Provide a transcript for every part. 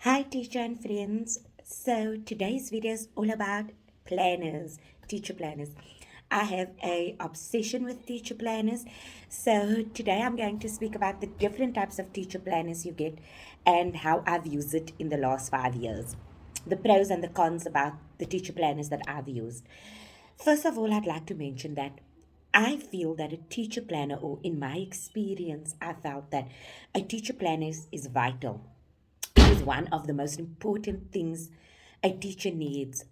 Hi, teacher and friends. So today's video is all about planners, teacher planners. I have a obsession with teacher planners. So today I'm going to speak about the different types of teacher planners you get and how I've used it in the last 5 years. The pros and the cons about the teacher planners that I've used. First of all, I'd like to mention that I feel that a teacher planner, or in my experience, I felt that a teacher planner is vital. It is one of the most important things a teacher needs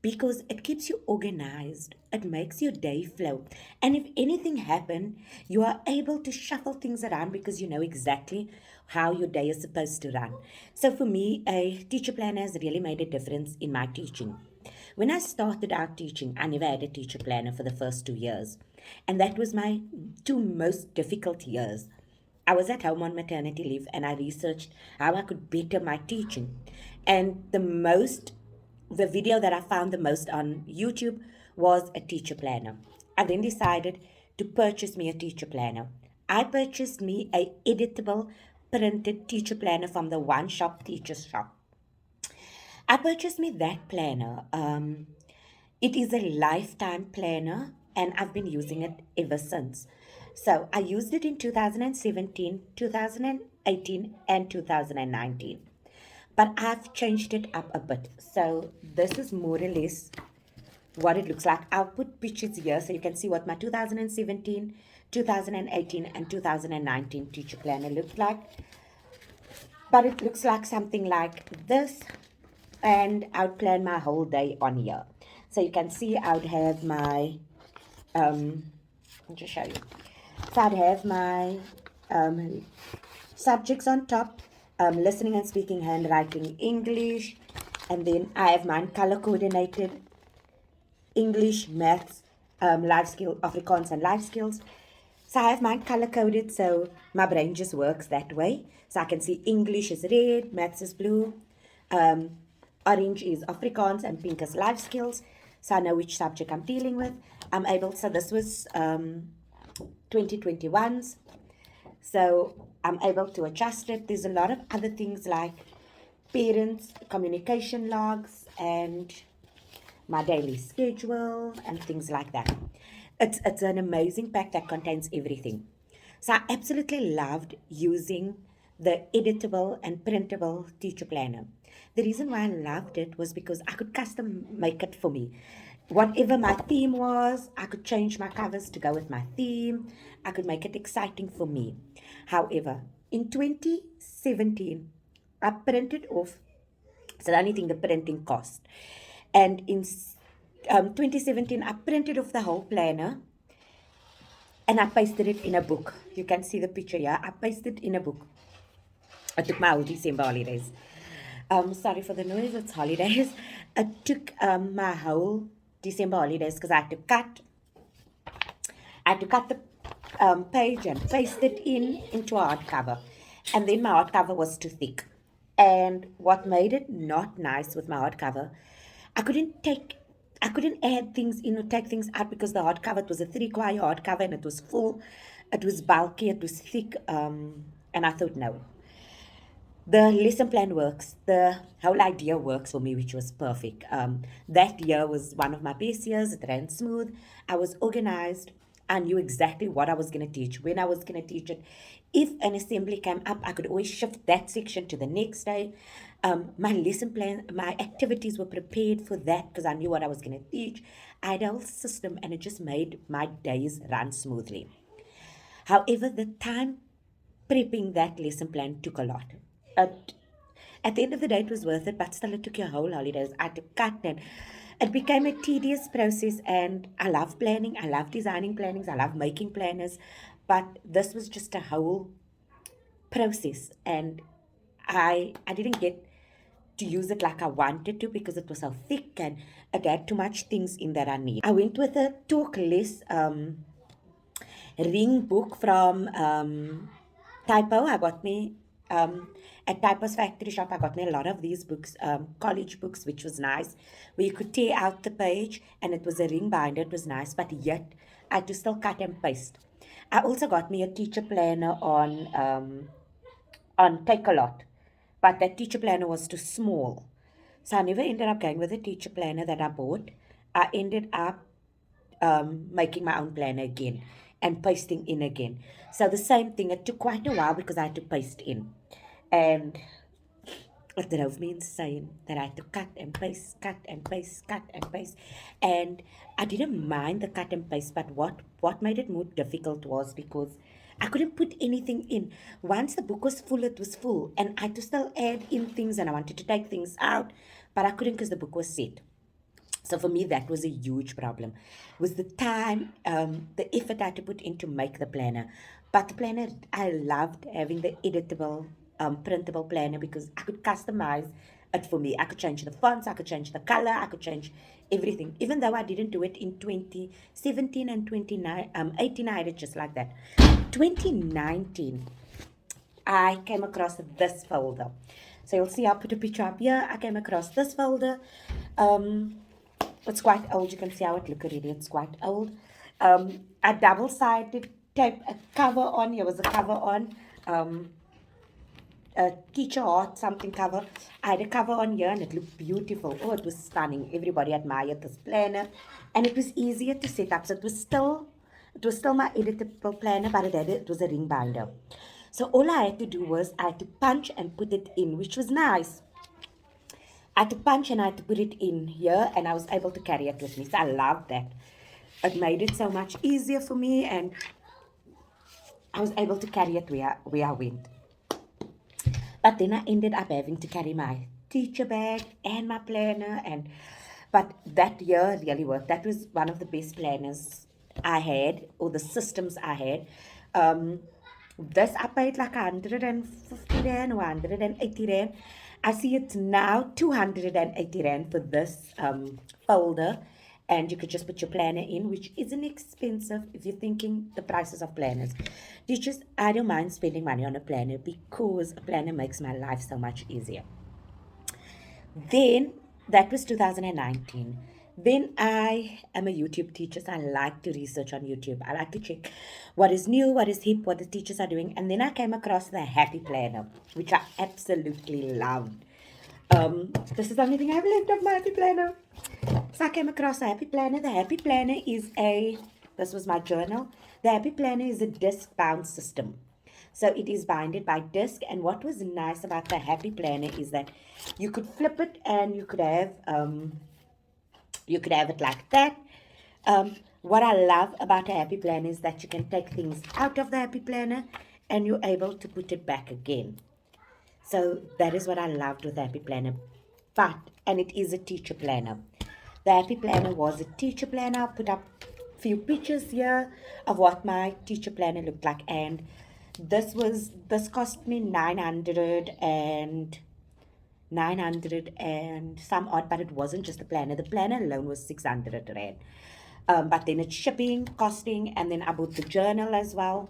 because it keeps you organized. It makes your day flow. And if anything happen, you are able to shuffle things around because you know exactly how your day is supposed to run. So for me, a teacher planner has really made a difference in my teaching. When I started out teaching, I never had a teacher planner for the first 2 years. And that was my two most difficult years. I was at home on maternity leave and I researched how I could better my teaching. And the video that I found the most on YouTube was a teacher planner. I then decided to purchase me a teacher planner. I purchased me a editable printed teacher planner from the One Shop Teacher Shop. I purchased me that planner. It is a lifetime planner, and I've been using it ever since. So I used it in 2017, 2018, and 2019. But I've changed it up a bit. So this is more or less what it looks like. I'll put pictures here so you can see what my 2017, 2018, and 2019 teacher planner looked like. But it looks like something like this, and I would plan my whole day on here. So you can see I would have my, I'll just show you. So I'd have my um, subjects on top, listening and speaking, handwriting, English, and then I have mine color coordinated, English, maths, life skill, Afrikaans, and life skills. So I have mine color coded, so my brain just works that way. So I can see English is red, maths is blue, um, orange is Afrikaans, and pink is life skills. So I know which subject I'm dealing with. I'm able, so this was 2021's. So I'm able to adjust it. There's a lot of other things like parents, communication logs, and my daily schedule and things like that. It's an amazing pack that contains everything. So I absolutely loved using the editable and printable teacher planner. The reason why I loved it was because I could custom make it for me. Whatever my theme was, I could change my covers to go with my theme. I could make it exciting for me. However, in 2017, I printed off, so the only thing the printing cost. And in 2017, I printed off the whole planner and I pasted it in a book. You can see the picture here. I pasted it in a book. I took my whole December holidays. Sorry for the noise, it's holidays. I took my whole December holidays because I had to cut the page and paste it into a hardcover. And then my hardcover was too thick. And what made it not nice with my hardcover, I couldn't take I couldn't add things in or take things out because the hardcover, it was a 3 quire hardcover and it was full, it was bulky, it was thick, and I thought no. The lesson plan works. The whole idea works for me, which was perfect. That year was one of my best years. It ran smooth. I was organized. I knew exactly what I was going to teach, when I was going to teach it. If an assembly came up, I could always shift that section to the next day. My lesson plan, my activities were prepared for that because I knew what I was going to teach. I had a whole system and it just made my days run smoothly. However, the time prepping that lesson plan took a lot. At, at the end of the day, it was worth it, but still, it took your whole holidays. I had to cut, and it became a tedious process. And I love planning, I love designing plannings, I love making planners, but this was just a whole process, and I didn't get to use it like I wanted to because it was so thick and it had too much things in that I need. I went with a talk less ring book from Typo. I got me at Typo's factory shop. I got me a lot of these books, college books, which was nice, where you could tear out the page and it was a ring binder. It was nice, but yet I had to still cut and paste. I also got me a teacher planner on Take a Lot. but that teacher planner was too small. So I never ended up going with the teacher planner that I bought. I ended up making my own planner again and pasting in again. So the same thing, it took quite a while because I had to paste in. And it drove me insane that I had to cut and paste, cut and paste, cut and paste. And I didn't mind the cut and paste, but what made it more difficult was because I couldn't put anything in. Once the book was full, it was full. And I had to still add in things and I wanted to take things out, but I couldn't because the book was set. So for me, that was a huge problem. Was the time, the effort I had to put in to make the planner. But the planner, I loved having the editable, printable planner because I could customize it for me. I could change the fonts, I could change the color, I could change everything. Even though I didn't do it in 2017 and 18, I had it just like that. 2019, I came across this folder. So you'll see I'll put a picture up here. I came across this folder. It's quite old. You can see how it looks already. It's quite old. A double-sided tape, a cover on. Here was a cover on. A teacher art something cover. I had a cover on here and it looked beautiful. Oh, it was stunning. Everybody admired this planner. And it was easier to set up. So it was still my editable planner, but it was a ring binder. So all I had to do was I had to punch and put it in, which was nice. I had to punch and I had to put it in here and I was able to carry it with me. So I loved that. It made it so much easier for me and I was able to carry it where I went. But then I ended up having to carry my teacher bag and my planner but that year really worked. That was one of the best planners I had, or the systems I had. This I paid like 150 Rand or 180 Rand. I see it's now 280 Rand for this folder. And you could just put your planner in, which isn't expensive if you're thinking the prices of planners. Teachers, I don't mind spending money on a planner because a planner makes my life so much easier. Then, that was 2019. Then I am a YouTube teacher, so I like to research on YouTube. I like to check what is new, what is hip, what the teachers are doing. And then I came across the Happy Planner, which I absolutely loved. This is the only thing I have left of my Happy Planner. So I came across a Happy Planner. The Happy Planner is this was my journal. The Happy Planner is a disc-bound system. So it is binded by disc. And what was nice about the Happy Planner is that you could flip it and you could have it like that. What I love about a Happy Planner is that you can take things out of the Happy Planner and you're able to put it back again. So that is what I loved with the Happy Planner. And it is a teacher planner. The Happy Planner was a teacher planner. I'll put up a few pictures here of what my teacher planner looked like. And this cost me 900 and some odd, but it wasn't just the planner. The planner alone was 600 Rand. But then it's shipping, costing, and then I bought the journal as well.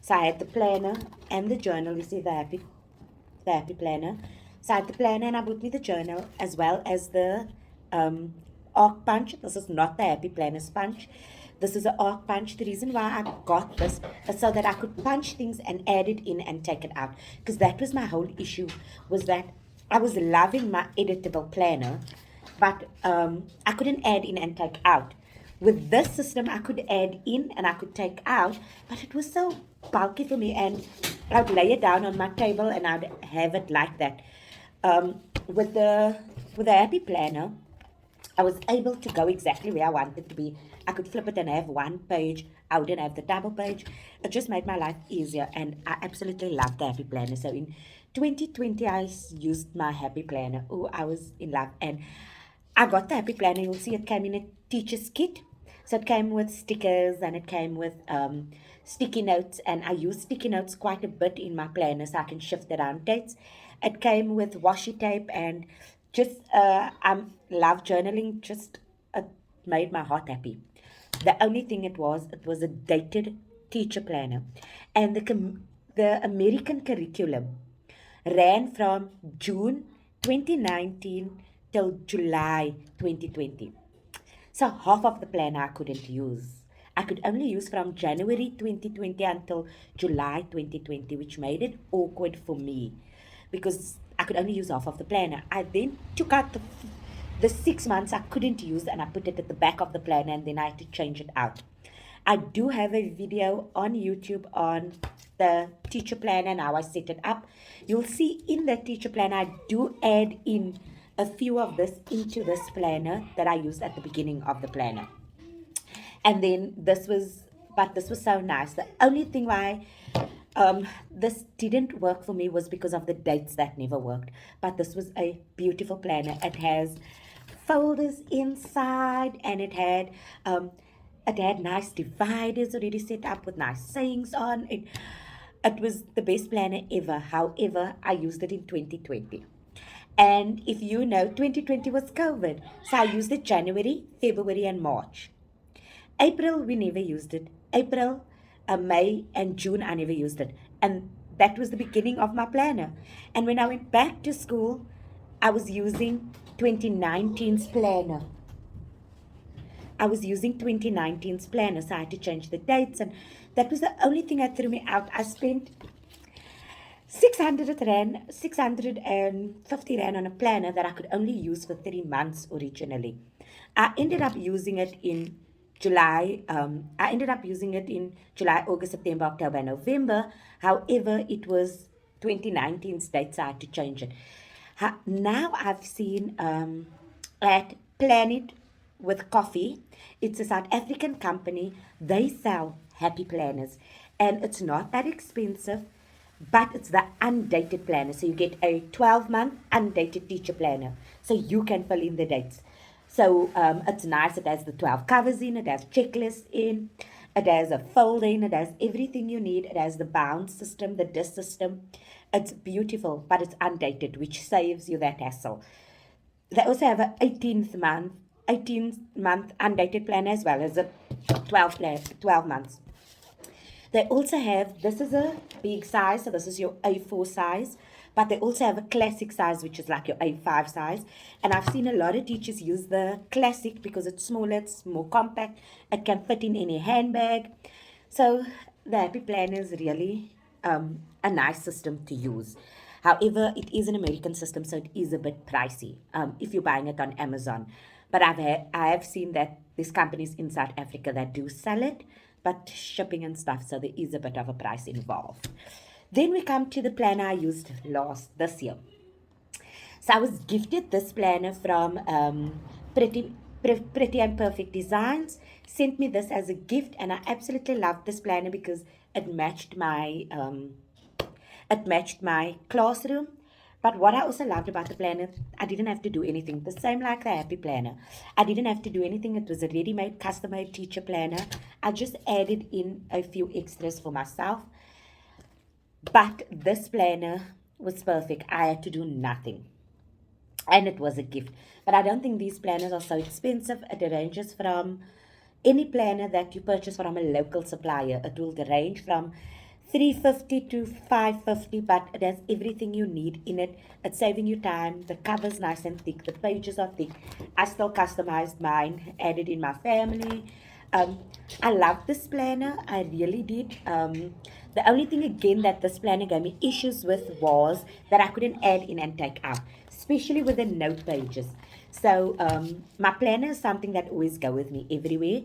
So I had the planner and the journal. You see the Happy Planner. So I had the planner and I bought me the journal as well as the arc punch. This is not the Happy Planner sponge. This is an arc punch. The reason why I got this is so that I could punch things and add it in and take it out. Because that was my whole issue, was that I was loving my editable planner, but I couldn't add in and take out. With this system, I could add in and I could take out, but it was so bulky for me, and I'd lay it down on my table and I'd have it like that. With the Happy Planner, I was able to go exactly where I wanted to be. I could flip it and have one page. I wouldn't have the double page. It just made my life easier, and I absolutely loved the Happy Planner. So in 2020, I used my Happy Planner. Oh, I was in love. And I got the Happy Planner. You'll see it came in a teacher's kit. So it came with stickers and it came with sticky notes. And I use sticky notes quite a bit in my planner so I can shift around dates. It came with washi tape and just, I love journaling. Just made my heart happy. The only thing it was a dated teacher planner. And the American curriculum ran from June 2019 till July 2020. So half of the planner I couldn't use. I could only use from January 2020 until July 2020, which made it awkward for me. because I could only use half of the planner. I then took out the 6 months I couldn't use, and I put it at the back of the planner, and then I had to change it out. I do have a video on YouTube on the teacher planner and how I set it up. You'll see in the teacher planner, I do add in a few of this into this planner that I used at the beginning of the planner. And then this was so nice. The only thing why this didn't work for me was because of the dates that never worked. But this was a beautiful planner. It has folders inside, and it had nice dividers already set up with nice sayings on it. It was the best planner ever. However, I used it in 2020. And if you know, 2020 was COVID. So I used it January, February, and March. April, we never used it. April, May, and June, I never used it. And that was the beginning of my planner. And when I went back to school, I was using 2019's planner. I was using 2019's planner, so I had to change the dates. And that was the only thing that threw me out. I spent 650 Rand on a planner that I could only use for 3 months originally. I ended up using it in July, August, September, October, and November. However, it was 2019's date, so I had to change it. Now I've seen at Planet with Coffee. It's a South African company. They sell happy planners, and it's not that expensive, but it's the undated planner. So you get a 12-month undated teacher planner, so you can fill in the dates. So it's nice. It has the 12 covers in, it has checklists in, it has a folder in, it has everything you need. It has the bound system, the disc system. It's beautiful, but it's undated, which saves you that hassle. They also have an 18-month undated plan as well as a 12 months. They also have, this is a big size, so this is your A4 size, but they also have a classic size, which is like your A5 size. And I've seen a lot of teachers use the classic because it's smaller, it's more compact, it can fit in any handbag. So the Happy Planner is really a nice system to use. However, it is an American system, so it is a bit pricey if you're buying it on Amazon. But I have seen that there's companies in South Africa that do sell it, but shipping and stuff, so there is a bit of a price involved. Then we come to the planner I used this year. So I was gifted this planner from Pretty and Perfect Designs. Sent me this as a gift, and I absolutely loved this planner because it matched my classroom. But what I also loved about the planner, I didn't have to do anything. The same like the Happy Planner. I didn't have to do anything. It was a ready-made, custom-made teacher planner. I just added in a few extras for myself. But this planner was perfect. I had to do nothing. And it was a gift. But I don't think these planners are so expensive. It ranges from any planner that you purchase from a local supplier. It will range from $350 to $550, but it has everything you need in it. It's saving you time. The cover's nice and thick. The pages are thick. I still customized mine, added in my family. I love this planner. I really did. The only thing again that this planner gave me issues with was that I couldn't add in and take out, especially with the note pages. So my planner is something that always go with me everywhere,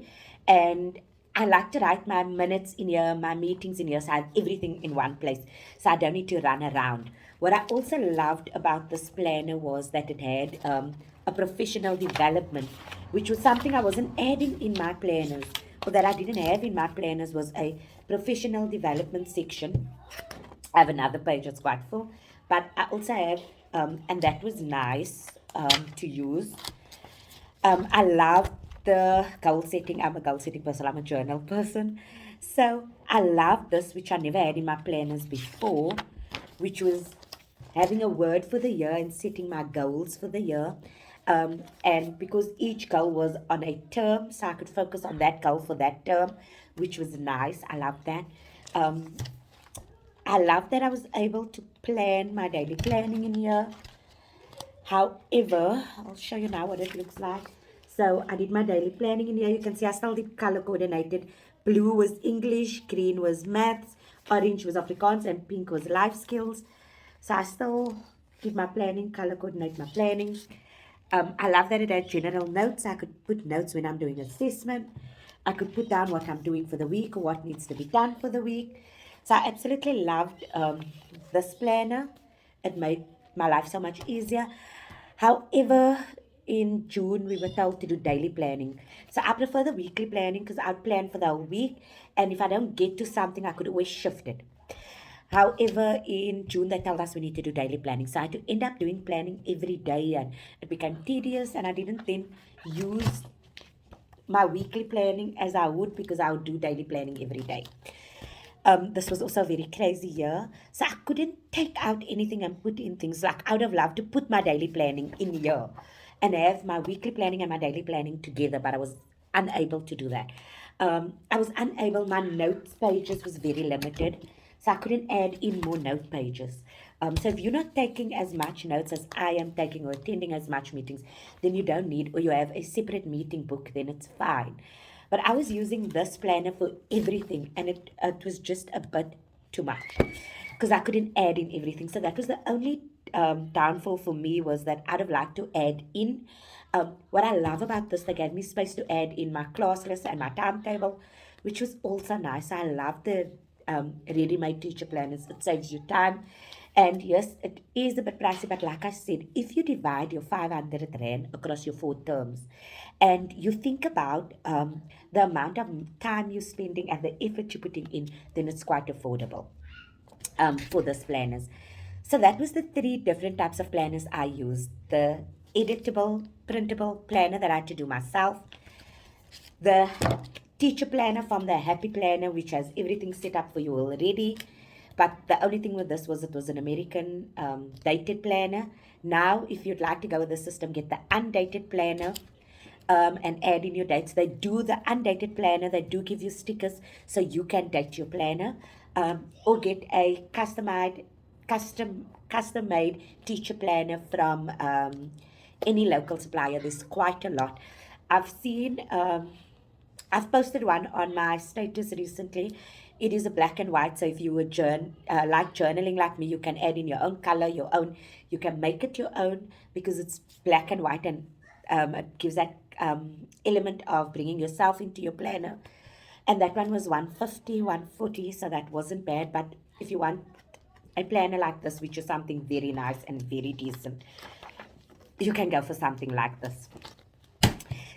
and I like to write my minutes in here, my meetings in here, so I have everything in one place, so I don't need to run around. What I also loved about this planner was that it had a professional development, which was something I wasn't adding in my planners, or that I didn't have in my planners, was a professional development section. I have another page that's quite full, but I also have, and that was nice to use. I love the goal setting. I'm a goal setting person. I'm a journal person. So I love this, which I never had in my planners before, which was having a word for the year and setting my goals for the year. And because each goal was on a term, so I could focus on that goal for that term, which was nice. I love that. I love that I was able to plan my daily planning in here. However, I'll show you now what it looks like. So I did my daily planning in here. You can see I still did color coordinated. Blue was English, green was maths, orange was Afrikaans, and pink was life skills. So I still keep my planning, color coordinate my planning. I love that it had general notes. I could put notes when I'm doing assessment. I could put down what I'm doing for the week or what needs to be done for the week. So I absolutely loved this planner. It made my life so much easier. However, in June, we were told to do daily planning. So I prefer the weekly planning because I'd plan for the whole week. And if I don't get to something, I could always shift it. However, in June, they told us we need to do daily planning. So I had to end up doing planning every day, and it became tedious. And I didn't then use my weekly planning as I would because I would do daily planning every day. This was also a very crazy year. So I couldn't take out anything and put in things like I would have loved to put my daily planning in here and have my weekly planning and my daily planning together, but I was unable to do that. I was unable, my notes pages was very limited. So I couldn't add in more note pages. So if you're not taking as much notes as I am taking or attending as much meetings, then you don't need, or you have a separate meeting book, then it's fine. But I was using this planner for everything, and it was just a bit too much because I couldn't add in everything. So that was the only downfall for me, was that I'd have liked to add in. What I love about this, they gave me space to add in my class list and my timetable, which was also nice. I love the ready-made teacher planners. It saves you time. And yes, it is a bit pricey, but like I said, if you divide your 500 Rand across your 4 terms and you think about the amount of time you're spending and the effort you're putting in, then it's quite affordable for this planners. So that was the 3 different types of planners I used. The editable, printable planner that I had to do myself, the teacher planner from the Happy Planner, which has everything set up for you already. But the only thing with this was it was an American dated planner. Now, if you'd like to go with the system, get the undated planner and add in your dates. They do the undated planner. They do give you stickers so you can date your planner, or get a custom made teacher planner from any local supplier. There's quite a lot. I've seen. I've posted one on my status recently. It is a black and white, so if you would like journaling like me, you can add in your own color, your own. You can make it your own because it's black and white, and it gives that element of bringing yourself into your planner. And that one was 150, 140, so that wasn't bad. But if you want a planner like this, which is something very nice and very decent, you can go for something like this.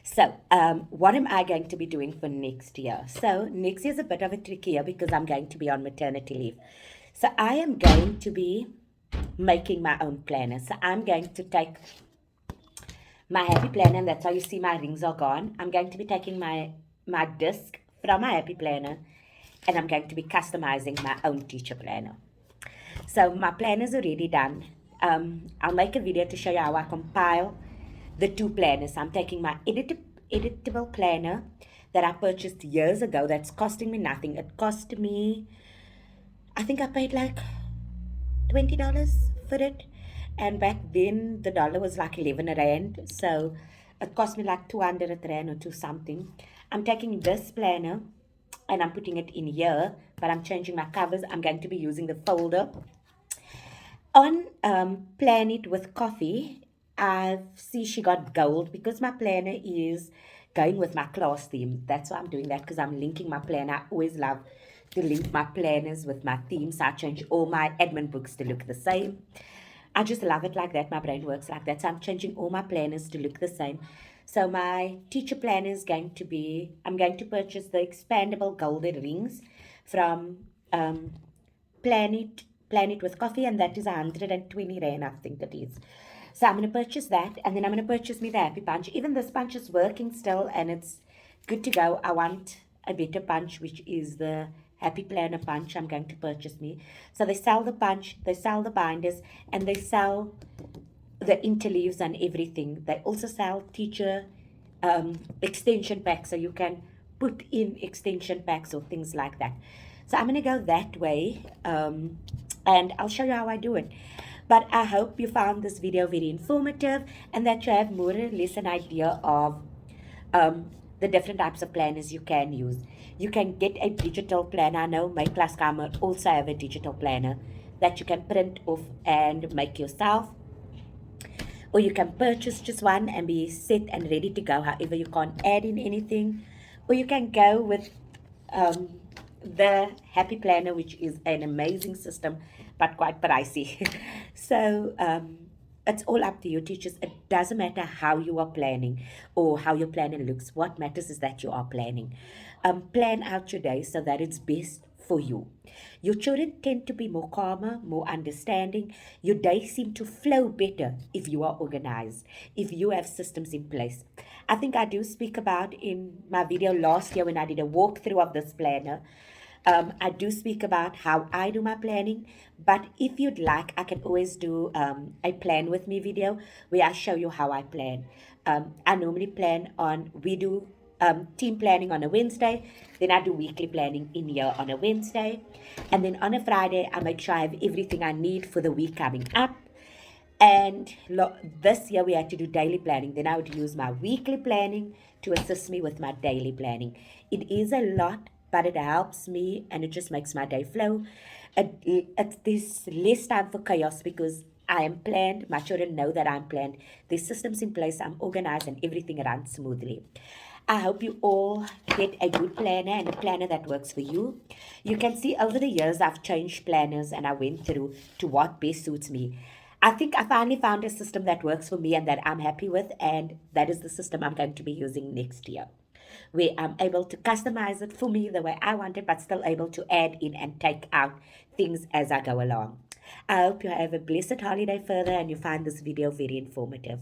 So, what am I going to be doing for next year? So, next year is a bit of a tricky year because I'm going to be on maternity leave. So, I am going to be making my own planner. So, I'm going to take my Happy Planner, and that's how you see my rings are gone. I'm going to be taking my disc from my Happy Planner, and I'm going to be customizing my own teacher planner. So, my plan is already done. I'll make a video to show you how I compile the 2 planners. I'm taking my editable planner that I purchased years ago that's costing me nothing. It cost me, I think I paid like $20 for it. And back then the dollar was like 11 Rand. So it cost me like 200 Rand or 2 something. I'm taking this planner and I'm putting it in here, but I'm changing my covers. I'm going to be using the folder. On Plan It with Coffee, I see she got gold because my planner is going with my class theme. That's why I'm doing that, because I'm linking my planner. I always love to link my planners with my themes. So I change all my admin books to look the same. I just love it like that. My brain works like that. So I'm changing all my planners to look the same. So my teacher planner is going to be, I'm going to purchase the expandable golden rings from Plan It with Coffee, and that is 120 Rand, I think it is. So I'm going to purchase that, and then I'm going to purchase me the Happy Punch. Even this punch is working still, and it's good to go. I want a better punch, which is the Happy Planner punch. I'm going to purchase me. So they sell the punch, they sell the binders, and they sell the interleaves and everything. They also sell teacher extension packs, so you can put in extension packs or things like that. So I'm going to go that way, and I'll show you how I do it. But I hope you found this video very informative and that you have more or less an idea of the different types of planners you can use. You can get a digital planner. I know my class Kamer also have a digital planner that you can print off and make yourself, or you can purchase just one and be set and ready to go. However, you can't add in anything, or you can go with um, the Happy Planner, which is an amazing system but quite pricey. So it's all up to you, teachers. It doesn't matter how you are planning or how your planner looks. What matters is that you are planning. Plan out your day so that it's best for you. Your children tend to be more calmer, more understanding. Your days seem to flow better if you are organized, if you have systems in place. I think I do speak about in my video last year when I did a walkthrough of this planner. I do speak about how I do my planning, but if you'd like, I can always do a plan with me video where I show you how I plan. I normally plan on, we do team planning on a Wednesday, then I do weekly planning in here on a Wednesday, and then on a Friday, I make sure I have everything I need for the week coming up. And this year we had to do daily planning. Then I would use my weekly planning to assist me with my daily planning. It is a lot, but it helps me and it just makes my day flow. There's less time for chaos because I am planned. My children know that I'm planned. There's systems in place. I'm organized and everything runs smoothly. I hope you all get a good planner and a planner that works for you. You can see over the years I've changed planners and I went through to what best suits me. I think I finally found a system that works for me and that I'm happy with, and that is the system I'm going to be using next year, where I'm able to customize it for me the way I want it, but still able to add in and take out things as I go along. I hope you have a blessed holiday further and you find this video very informative.